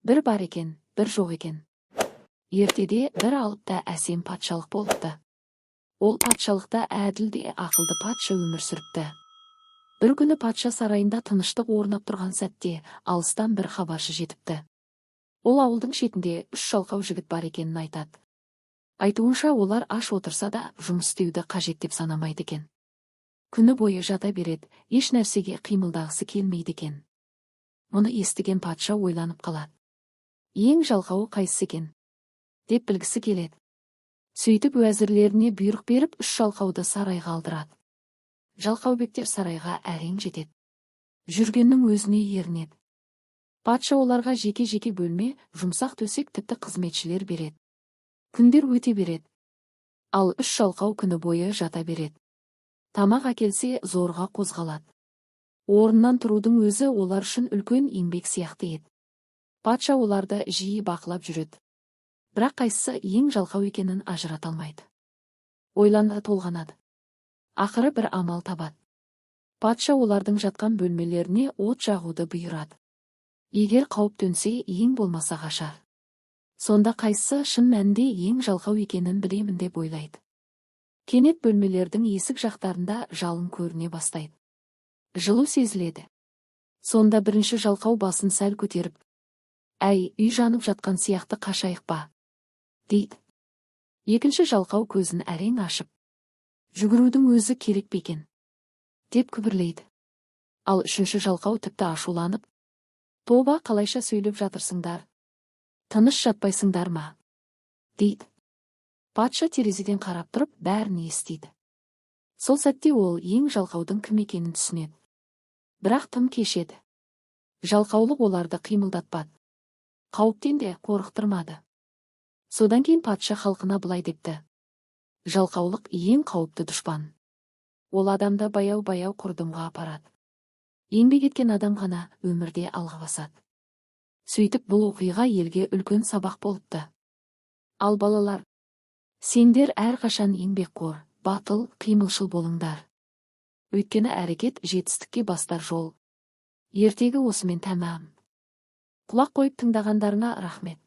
бір бар екен, бір жоқ екен. Ертеде бір алып та әсем патшалық болыпты. Ол патшалықта әділ де ақылды патша өмір сүріпті. Бір күні патша сарайында тыныштық орнап тұрған сәтте алыстан бір хабаршы жетіпті. Ол ауылдың шетінде 3 жалқау жігіт бар екенін айтады. Айтуынша олар аш отырса да жұмыс істеуді қажет деп санамайды екен. Күні бойы жата береді, еш нәрсеге қимылдағысы келмейді екен. Мұны естіген патша ойланып қалады. Ең жалқауы қайсысы екен деп білгісі келеді. Сөйтіп уәзірлеріне бұйрық беріп 3 жалқауды сарайға алдырады. Жалқаубектер сарайға әрең жетеді. Жүргеннің өзіне ерінеді. Патша оларға жеке-жеке бөлме, жұмсақ төсек, тіпті қызметшілер береді. Күндер өте береді. Ал 3 жалқау күні бойы жата береді. Тамақ әкелсе зорға қозғалады. Орнынан тұрудың өзі олар үшін үлкен еңбек сияқты еді. Патша оларды жиі бақылап жүреді. Бірақ қайсысы ең жалқау екенін ажырата алмайды. Ойланды толғанады. Ақыры бір амал табады. Патша олардың жатқан бөлмелеріне от жағуды бұйырады. Егер қауіп төнсе, ең болмаса қашар. Сонда қайсысы шын мәнінде ең жалқау екенін білемін деп ойлайды. Кенет бөлмелердің есік жақтарында жалын көріне бастайды. Жылу сезіледі. Сонда бірінші жалқау басын сәл көтеріп, «Әй, үй жанып жатқан сияқты қашайық па?» дейді. Екінші жалқау көзін әрең ашып, «Жүгірудің өзі керек пе екен?» деп күбірлейді. Ал үшінші жалқау тіпті ашуланып, «Тоба, қалайша сөйлеп жатырсыңдар? Тыныш жатпайсыңдар ма?» дейді. Патша терезеден қарап тұрып бәрін естиді. Сол сәтте ол ең жалқаудың кім екенін түсінеді. Бірақ тым кеш еді. Жалқаулық оларды қимылдатпады. Қауіптен де қорықтырмады. Содан кейін патша халқына былай депті: жалқаулық ең қауіпті дұшпан. Ол адамды баяу-баяу құрдымға апарады. Еңбек еткен адам ғана өмірде алға басады. Сөйтіп бұл оқиға елге үлкен сабақ болыпты. Ал балалар, сендер әрқашан еңбекқор, батыл, қимылшыл болыңдар. Өйткені әрекет жетістікке бастар жол. Ертегі осымен тәмам. Құлақ қойып тыңдағандарыңа рахмет.